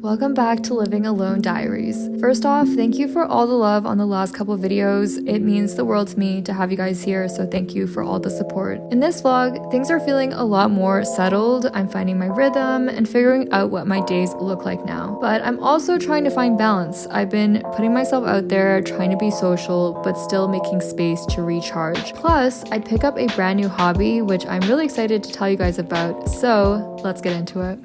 Welcome back to Living Alone Diaries. First off, thank you for all the love on the last couple videos. It means the world to me to have you guys here, so thank you for all the support. In this vlog, things are feeling a lot more settled. I'm finding my rhythm and figuring out what my days look like now. But I'm also trying to find balance. I've been putting myself out there, trying to be social, but still making space to recharge. Plus, I pick up a brand new hobby, which I'm really excited to tell you guys about, so let's get into it.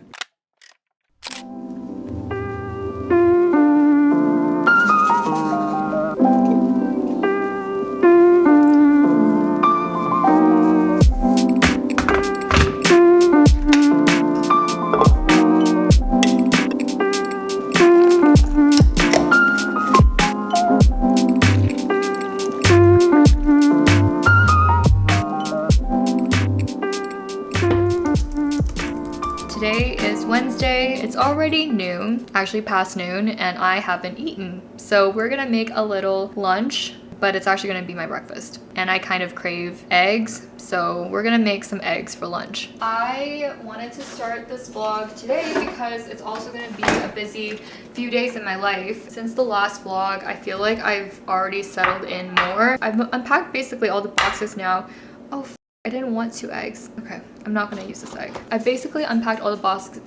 Today is Wednesday. It's already noon, actually past noon, and I haven't eaten. So we're gonna make a little lunch, but it's actually gonna be my breakfast. And I kind of crave eggs, so we're gonna make some eggs for lunch. I wanted to start this vlog today because it's also gonna be a busy few days in my life. Since the last vlog, I feel like I've already settled in more. I've unpacked basically all the boxes now. Oh, I didn't want 2 eggs. Okay, I'm not gonna use this egg. I basically unpacked all the boxes.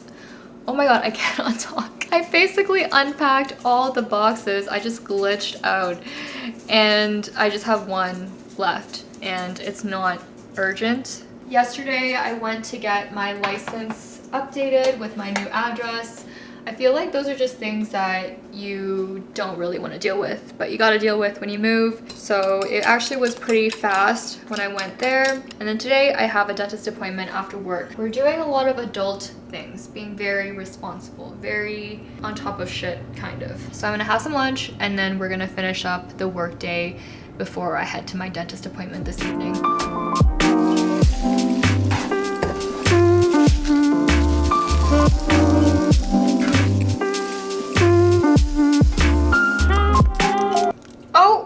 Oh my god, I cannot talk. I basically unpacked all the boxes. I just glitched out and I just have one left and it's not urgent. Yesterday, I went to get my license updated with my new address. I feel like those are just things that you don't really want to deal with, but you got to deal with when you move. So it actually was pretty fast when I went there. And then today I have a dentist appointment after work. We're doing a lot of adult things, being very responsible, very on top of shit, kind of. So I'm gonna have some lunch and then we're gonna finish up the work day before I head to my dentist appointment this evening.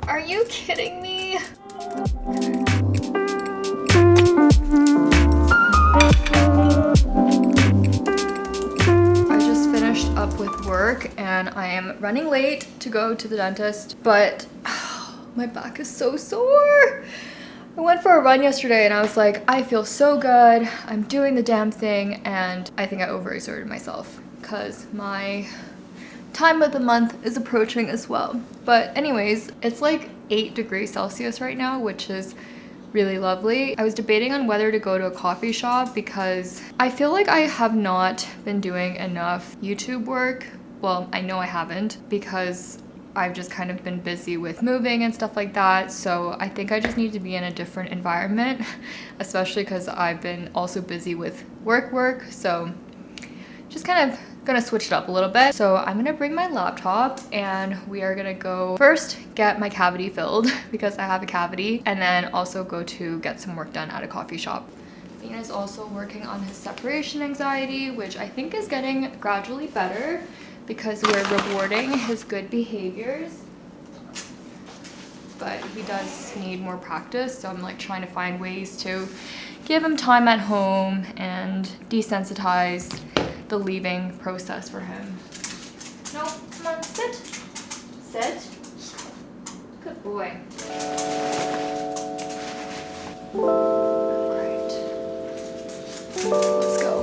Are you kidding me? I just finished up with work and I am running late to go to the dentist, but my back is so sore. I went for a run yesterday and I was like, I feel so good. I'm doing the damn thing, and I think I overexerted myself because my time of the month is approaching as well. But anyways, it's like 8 degrees Celsius right now, which is really lovely. I was debating on whether to go to a coffee shop because I feel like I have not been doing enough YouTube work. Well, I know I haven't because I've just kind of been busy with moving and stuff like that. So I think I just need to be in a different environment, especially because I've been also busy with work. So just kind of gonna switch it up a little bit. So I'm gonna bring my laptop and we are gonna go first get my cavity filled because I have a cavity, and then also go to get some work done at a coffee shop. Ian is also working on his separation anxiety, which I think is getting gradually better because we're rewarding his good behaviors. But he does need more practice, so I'm like trying to find ways to give him time at home and desensitize the leaving process for him. No, come on, sit. Sit. Good boy. Great. Let's go.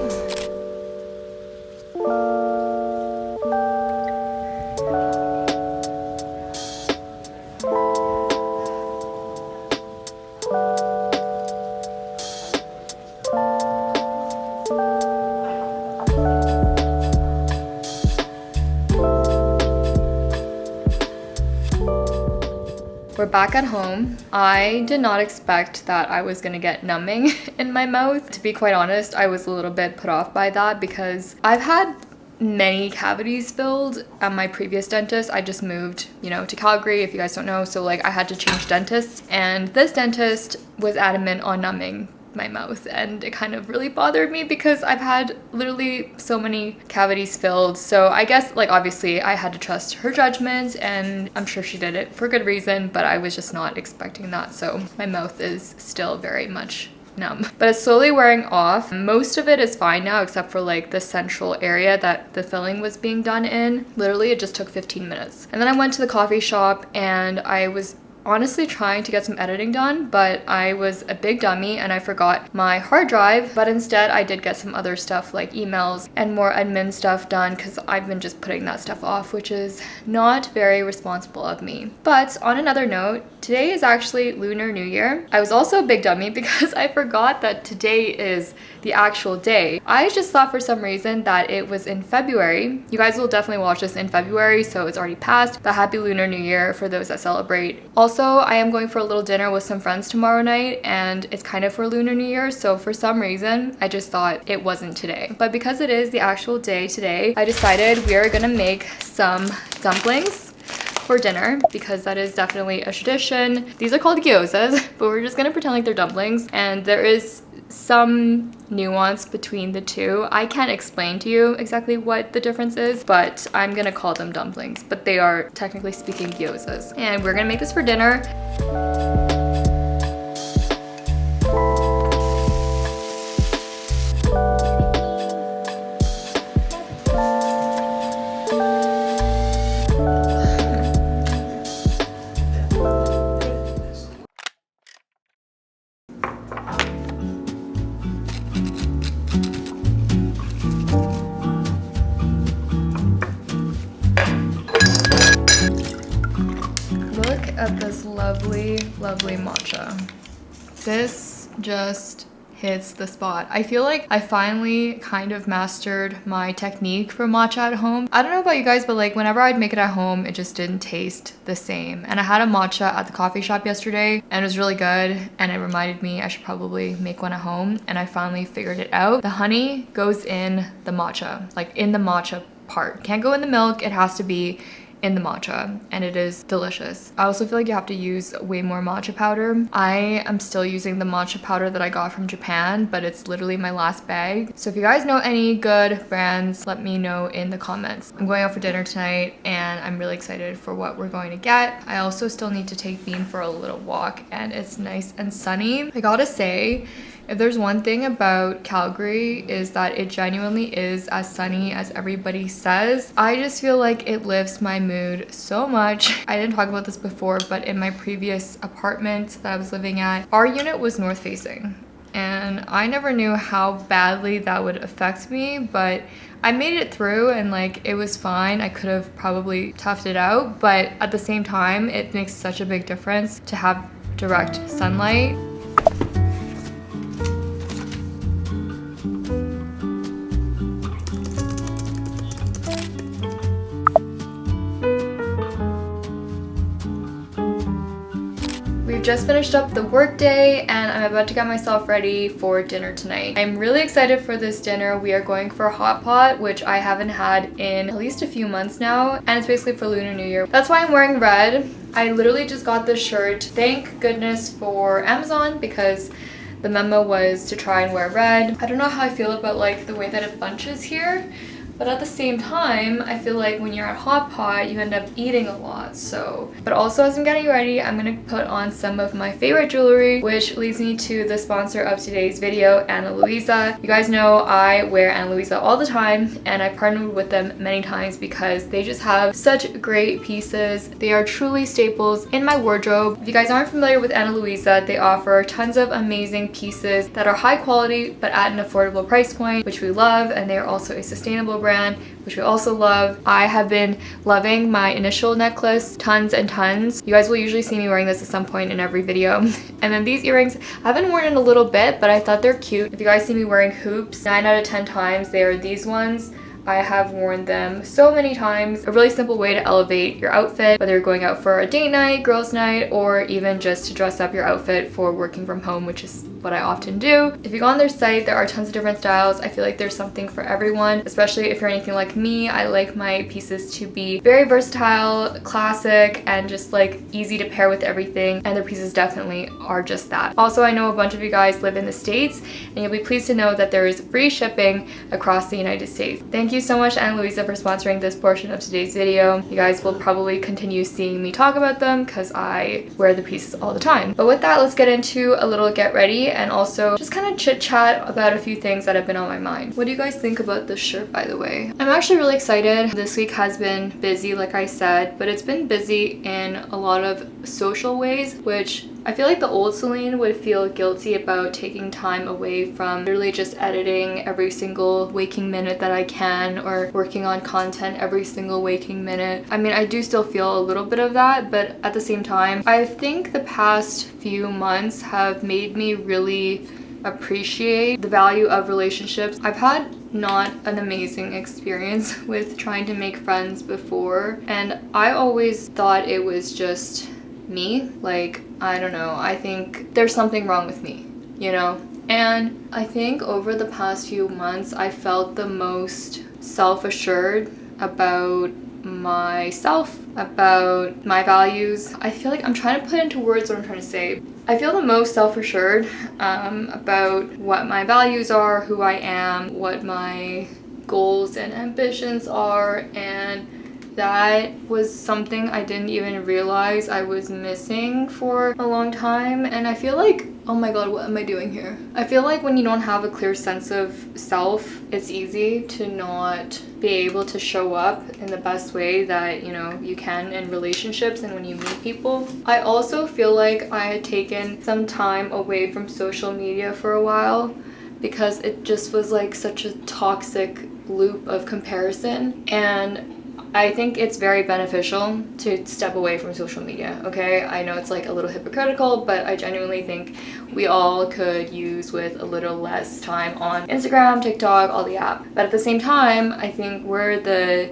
We're back at home. I did not expect that I was gonna get numbing in my mouth. To be quite honest, I was a little bit put off by that because I've had many cavities filled at my previous dentist. I just moved, to Calgary, if you guys don't know. So like I had to change dentists, and this dentist was adamant on numbing my mouth, and it kind of really bothered me because I've had literally so many cavities filled. So I guess like obviously I had to trust her judgment, and I'm sure she did it for good reason, but I was just not expecting that. So my mouth is still very much numb. But it's slowly wearing off. Most of it is fine now except for like the central area that the filling was being done in. Literally it just took 15 minutes. And then I went to the coffee shop and I was honestly trying to get some editing done, but I was a big dummy and I forgot my hard drive. But instead I did get some other stuff like emails and more admin stuff done because I've been just putting that stuff off, which is not very responsible of me. But on another note, today is actually Lunar New Year. I was also a big dummy because I forgot that today is the actual day. I just thought for some reason that it was in February. You guys will definitely watch this in February, so it's already passed. But happy Lunar New Year for those that celebrate. Also, I am going for a little dinner with some friends tomorrow night and it's kind of for Lunar New Year, so for some reason I just thought it wasn't today. But because it is the actual day today, I decided we are gonna make some dumplings for dinner because that is definitely a tradition. These are called gyozas, but we're just gonna pretend like they're dumplings, and there is some nuance between the two. I can't explain to you exactly what the difference is, but I'm gonna call them dumplings, but they are technically speaking gyozas. And we're gonna make this for dinner. At this lovely matcha. This just hits the spot. I feel like I finally kind of mastered my technique for matcha at home. I don't know about you guys, but like whenever I'd make it at home, it just didn't taste the same. And I had a matcha at the coffee shop yesterday and it was really good, and it reminded me I should probably make one at home, and I finally figured it out. The honey goes in the matcha, like in the matcha part. Can't go in the milk, it has to be in the matcha, and it is delicious. I also feel like you have to use way more matcha powder. I am still using the matcha powder that I got from Japan, but it's literally my last bag. So if you guys know any good brands, let me know in the comments. I'm going out for dinner tonight and I'm really excited for what we're going to get. I also still need to take Bean for a little walk and it's nice and sunny. I gotta say, if there's one thing about Calgary is that it genuinely is as sunny as everybody says. I just feel like it lifts my mood so much. I didn't talk about this before, but in my previous apartment that I was living at, our unit was north facing. And I never knew how badly that would affect me, but I made it through and like it was fine. I could have probably toughed it out, but at the same time, it makes such a big difference to have direct sunlight. Just finished up the work day and I'm about to get myself ready for dinner tonight. I'm really excited for this dinner. We are going for a hot pot, which I haven't had in at least a few months now, and it's basically for Lunar New Year. That's why I'm wearing red. I literally just got this shirt, thank goodness for Amazon, because the memo was to try and wear red. I don't know how I feel about like the way that it bunches here, but at the same time, I feel like when you're at hot pot, you end up eating a lot, so. But also as I'm getting ready, I'm gonna put on some of my favorite jewelry, which leads me to the sponsor of today's video, Ana Luisa. You guys know I wear Ana Luisa all the time, and I partnered with them many times because they just have such great pieces. They are truly staples in my wardrobe. If you guys aren't familiar with Ana Luisa, they offer tons of amazing pieces that are high quality, but at an affordable price point, which we love, and they are also a sustainable brand, which we also love. I have been loving my initial necklace tons and tons. You guys will usually see me wearing this at some point in every video. And then these earrings, I haven't worn in a little bit, but I thought they're cute. If you guys see me wearing hoops, 9 out of 10 times they are these ones. I have worn them so many times. A really simple way to elevate your outfit, whether you're going out for a date night, girls night, or even just to dress up your outfit for working from home, which is what I often do. If you go on their site, there are tons of different styles. I feel like there's something for everyone, especially if you're anything like me. I like my pieces to be very versatile, classic, and just like easy to pair with everything, and their pieces definitely are just that. Also, I know a bunch of you guys live in the States, and you'll be pleased to know that there is free shipping across the United States. Thank you you so much, Anna Louisa, for sponsoring this portion of today's video. You guys will probably continue seeing me talk about them because I wear the pieces all the time. But with that, let's get into a little get ready and also just kind of chit chat about a few things that have been on my mind. What do you guys think about this shirt, by the way? I'm actually really excited. This week has been busy, like I said, but it's been busy in a lot of social ways, which I feel like the old Celine would feel guilty about taking time away from literally just editing every single waking minute that I can or working on content every single waking minute. I mean, I do still feel a little bit of that, but at the same time, I think the past few months have made me really appreciate the value of relationships. I've had not an amazing experience with trying to make friends before, and I always thought it was just me. Like, I don't know, I think there's something wrong with me, you know? And I think over the past few months, I felt the most self-assured about myself, about my values. I feel like I'm trying to put into words what I'm trying to say. I feel the most self-assured about what my values are, who I am, what my goals and ambitions are, and that was something I didn't even realize I was missing for a long time. And I feel like, oh my god, what am I doing here? I feel like when you don't have a clear sense of self, it's easy to not be able to show up in the best way that, you know, you can in relationships and when you meet people. I also feel like I had taken some time away from social media for a while because it just was like such a toxic loop of comparison, and I think it's very beneficial to step away from social media, okay? I know it's like a little hypocritical, but I genuinely think we all could use with a little less time on Instagram, TikTok, all the app. But at the same time, I think where the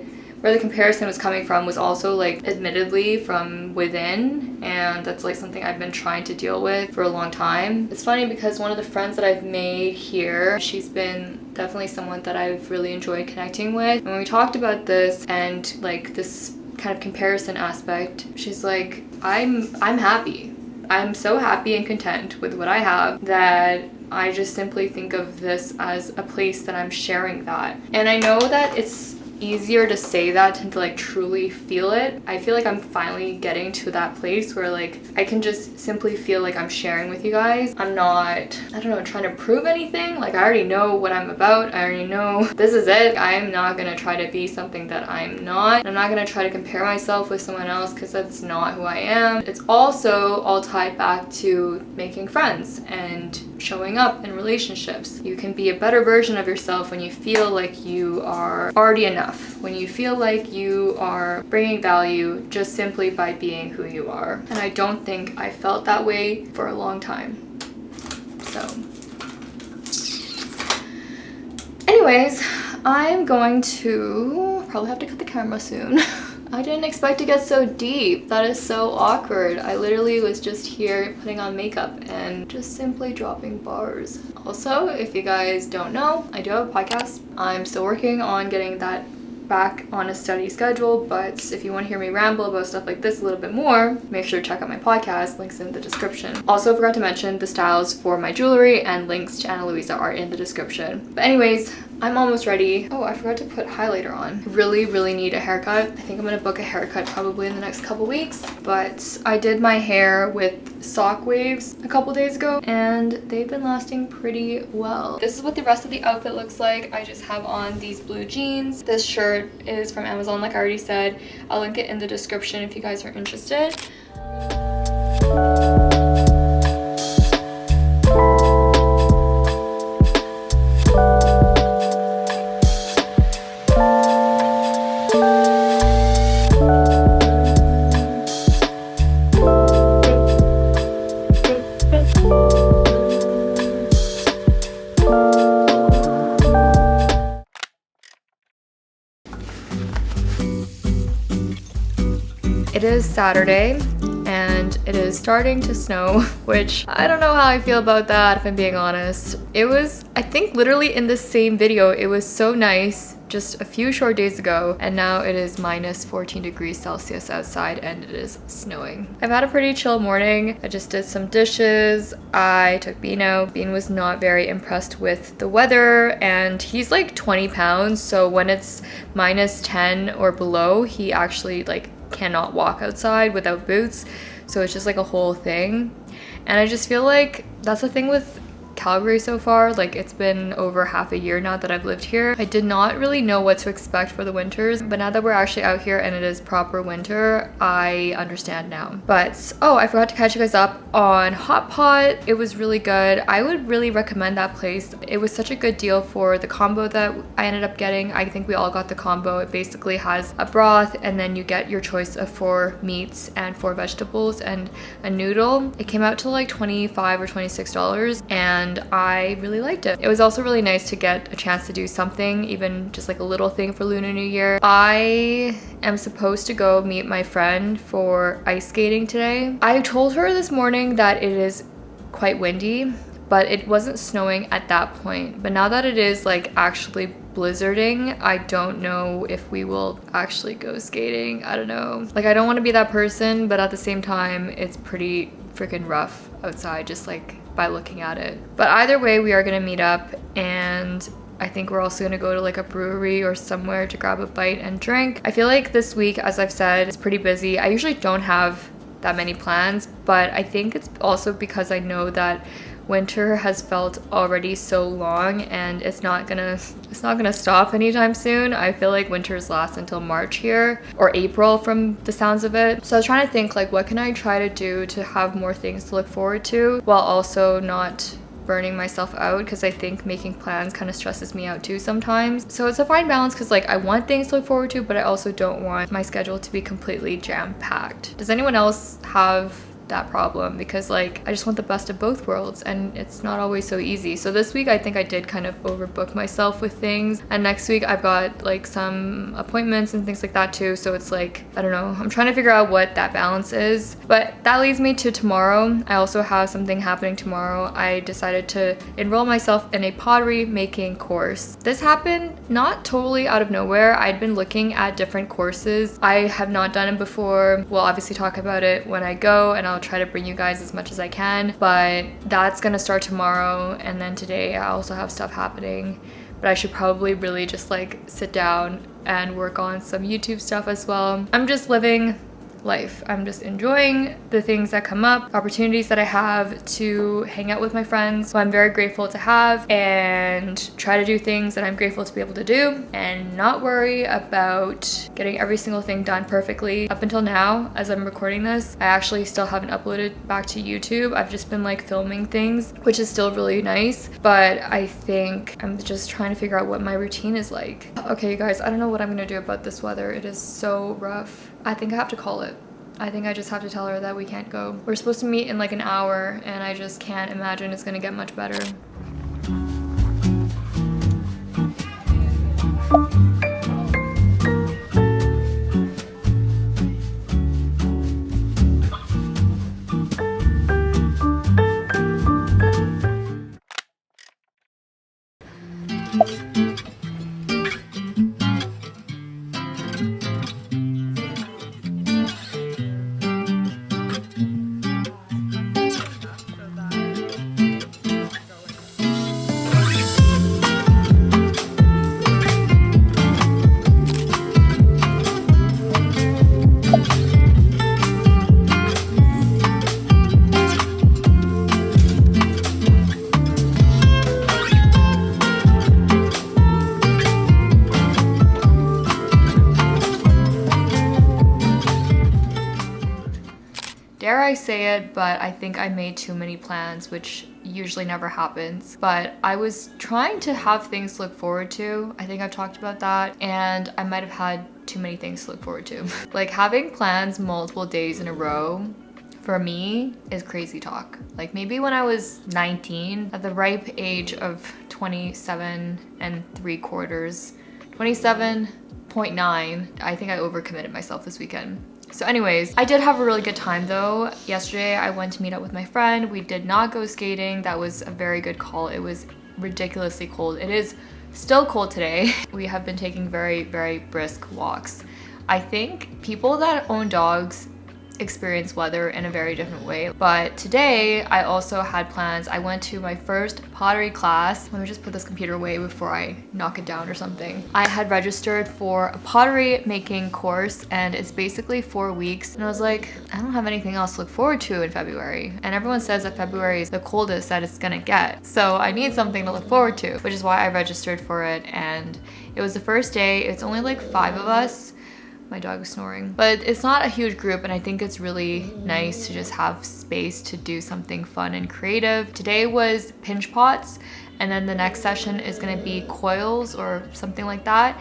comparison was coming from was also like admittedly from within, and that's like something I've been trying to deal with for a long time. It's funny because one of the friends that I've made here, she's been definitely someone that I've really enjoyed connecting with. And when we talked about this and like this kind of comparison aspect, she's like, I'm happy. I'm so happy and content with what I have that I just simply think of this as a place that I'm sharing that. And I know that it's easier to say that than to like truly feel it. I feel like I'm finally getting to that place where like I can just simply feel like I'm sharing with you guys. I'm not, I don't know, trying to prove anything. Like, I already know what I'm about. I already know this is it. I'm not gonna try to be something that I'm not. I'm not gonna try to compare myself with someone else because that's not who I am. It's also all tied back to making friends and showing up in relationships. You can be a better version of yourself when you feel like you are already enough, when you feel like you are bringing value just simply by being who you are. And I don't think I felt that way for a long time. So anyways, I'm going to probably have to cut the camera soon. I didn't expect to get so deep. That is so awkward. I literally was just here putting on makeup and just simply dropping bars. Also, if you guys don't know, I do have a podcast. I'm still working on getting that back on a steady schedule, but if you want to hear me ramble about stuff like this a little bit more, make sure to check out my podcast. Links in the description. Also forgot to mention the styles for my jewelry and links to Anna Louisa are in the description. But anyways, I'm almost ready. Oh, I forgot to put highlighter on. Really need a haircut. I think I'm gonna book a haircut probably in the next couple weeks, but I did my hair with sock waves a couple days ago and they've been lasting pretty well. This is what the rest of the outfit looks like. I just have on these blue jeans. This shirt is from Amazon, like I already said. I'll link it in the description if you guys are interested. It is Saturday and it is starting to snow, which I don't know how I feel about that, if I'm being honest. It was, I think literally in the same video, it was so nice just a few short days ago, and now it is minus 14 degrees Celsius outside and it is snowing. I've had a pretty chill morning. I just did some dishes. I took Bean out. Bean was not very impressed with the weather, and he's like 20 pounds, so when it's minus 10 or below, he actually like cannot walk outside without boots. So it's just like a whole thing. And I just feel like that's the thing with Calgary so far. Like, it's been over half a year now that I've lived here. I did not really know what to expect for the winters, but now that we're actually out here and it is proper winter, I understand now. But oh, I forgot to catch you guys up on Hot Pot. It was really good. I would really recommend that place. It was such a good deal for the combo that I ended up getting. I think we all got the combo. It basically has a broth, and then you get your choice of 4 meats and 4 vegetables and a noodle. It came out to like $25 or $26, and I really liked it. It was also really nice to get a chance to do something, even just like a little thing for Lunar New Year. I am supposed to go meet my friend for ice skating today. I told her this morning that it is quite windy, but it wasn't snowing at that point. But now that it is like actually blizzarding, I don't know if we will actually go skating. I don't know. Like, I don't want to be that person, but at the same time, it's pretty freaking rough outside, just like by looking at it. But either way, we are gonna meet up, and I think we're also gonna go to like a brewery or somewhere to grab a bite and drink. I feel like this week, as I've said, it's pretty busy. I usually don't have that many plans, but I think it's also because I know that winter has felt already so long, and it's not gonna stop anytime soon. I feel like winters last until March here, or April from the sounds of it. So I was trying to think, like, what can I try to do to have more things to look forward to while also not burning myself out, because I think making plans kind of stresses me out too sometimes. So it's a fine balance, because like I want things to look forward to, but I also don't want my schedule to be completely jam-packed. Does anyone else have that problem? Because like I just want the best of both worlds, and it's not always so easy. So this week I think I did kind of overbook myself with things, and next week I've got like some appointments and things like that too. So it's like, I don't know, I'm trying to figure out what that balance is. But that leads me to tomorrow. I also have something happening tomorrow. I decided to enroll myself in a pottery making course. This happened not totally out of nowhere. I'd been looking at different courses. I have not done it before. We'll obviously talk about it when I go, and I'll try to bring you guys as much as I can, but that's gonna start tomorrow. And then today I also have stuff happening, but I should probably really just like sit down and work on some YouTube stuff as well. I'm just living life. I'm just enjoying the things that come up, opportunities that I have to hang out with my friends who I'm very grateful to have, and try to do things that I'm grateful to be able to do, and not worry about getting every single thing done perfectly. Up until now, as I'm recording this, I actually still haven't uploaded back to YouTube. I've just been like filming things, which is still really nice, but I think I'm just trying to figure out what my routine is like. Okay, you guys, I don't know what I'm gonna do about this weather. It is so rough. I think I have to call it. I think I just have to tell her that we can't go. We're supposed to meet in like an hour, and I just can't imagine it's gonna get much better. Dare I say it, but I think I made too many plans, which usually never happens. But I was trying to have things to look forward to. I think I've talked about that, and I might have had too many things to look forward to. Like, having plans multiple days in a row for me is crazy talk. Like, maybe when I was 19, at the ripe age of 27 3/4, 27.9, I think I overcommitted myself this weekend. So anyways, I did have a really good time though. Yesterday I went to meet up with my friend. We did not go skating. That was a very good call. It was ridiculously cold. It is Still cold today. We have been taking very, very brisk walks. I think people that own dogs experience weather in a very different way, but today I also had plans. I went to my first pottery class. Let me just put this computer away before I knock it down or something. I had registered for a pottery making course, and it's basically 4 weeks, and I was like, I don't have anything else to look forward to in February, and everyone says that February is the coldest that it's gonna get, so I need something to look forward to, which is why I registered for it. And it was the first day. It's only like 5 of us. My dog is snoring. But it's not a huge group, and I think it's really nice to just have space to do something fun and creative. Today was pinch pots, and then the next session is gonna be coils or something like that.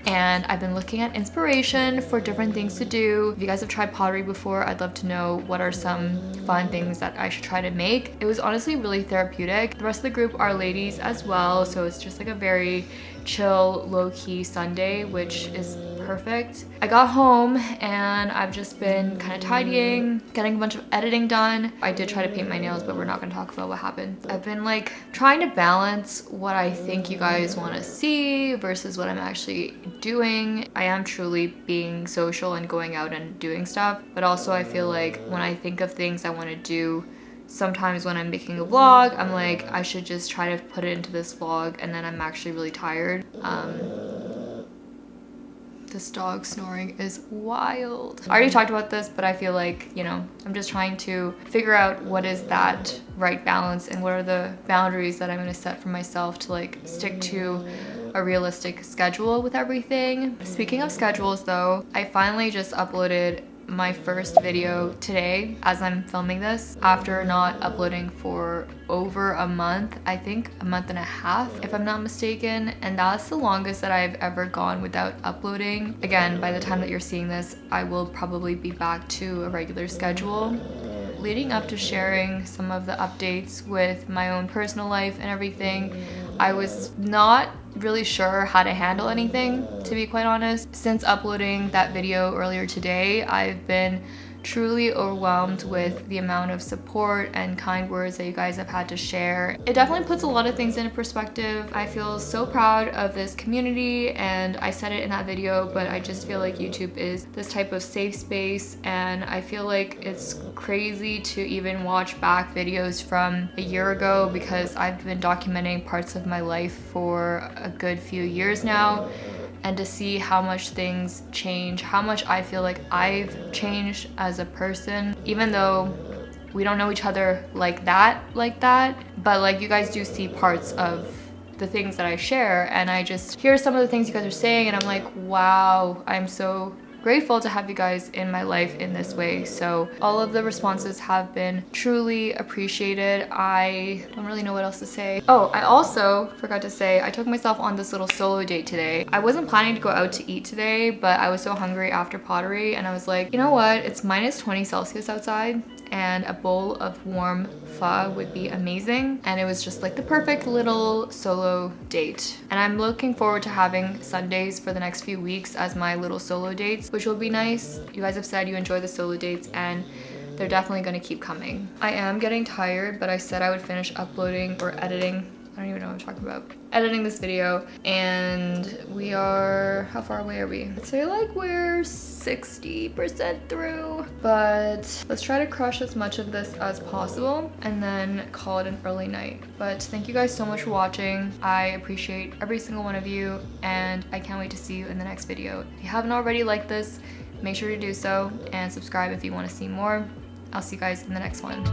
And I've been looking at inspiration for different things to do. If you guys have tried pottery before, I'd love to know what are some fun things that I should try to make. It was honestly really therapeutic. The rest of the group are ladies as well, so it's just like a very chill, low-key Sunday, which is perfect. I got home and I've just been kind of tidying, getting a bunch of editing done. I did try to paint my nails, but we're not gonna talk about what happened. I've been like trying to balance what I think you guys want to see versus what I'm actually doing. I am truly being social and going out and doing stuff, but also I feel like when I think of things I want to do, sometimes when I'm making a vlog, I'm like, I should just try to put it into this vlog, and then I'm actually really tired. This dog snoring is wild. I already talked about this, but I feel like, you know, I'm just trying to figure out what is that right balance and what are the boundaries that I'm gonna set for myself to like stick to a realistic schedule with everything. Speaking of schedules though, I finally just uploaded my first video today as I'm filming this after not uploading for over a month. I think a month and a half if I'm not mistaken, and that's the longest that I've ever gone without uploading. Again, by the time that you're seeing this, I will probably be back to a regular schedule. Leading up to sharing some of the updates with my own personal life and everything, I was not really sure how to handle anything, to be quite honest. Since uploading that video earlier today, I've been truly overwhelmed with the amount of support and kind words that you guys have had to share. It definitely puts a lot of things into perspective. I feel so proud of this community, and I said it in that video, but I just feel like YouTube is this type of safe space, and I feel like it's crazy to even watch back videos from a year ago because I've been documenting parts of my life for a good few years now. And to see how much things change, how much I feel like I've changed as a person, even though we don't know each other like that, but like you guys do see parts of the things that I share, and I just hear some of the things you guys are saying, and I'm like, wow, I'm so grateful to have you guys in my life in this way. So all of the responses have been truly appreciated. I don't really know what else to say. Oh, I also forgot to say I took myself on this little solo date today. I wasn't planning to go out to eat today, but I was so hungry after pottery, and I was like, you know what, it's minus 20 Celsius outside, and a bowl of warm pho would be amazing. And it was just like the perfect little solo date. And I'm looking forward to having Sundays for the next few weeks as my little solo dates, which will be nice. You guys have said you enjoy the solo dates, and they're definitely gonna keep coming. I am getting tired, but I said I would finish uploading or editing. I don't even know what I'm talking about. Editing this video, and we are, how far away are we? I'd say like we're 60% through, but let's try to crush as much of this as possible and then call it an early night. But thank you guys so much for watching. I appreciate every single one of you, and I can't wait to see you in the next video. If you haven't already liked this, make sure to do so and subscribe if you want to see more. I'll see you guys in the next one.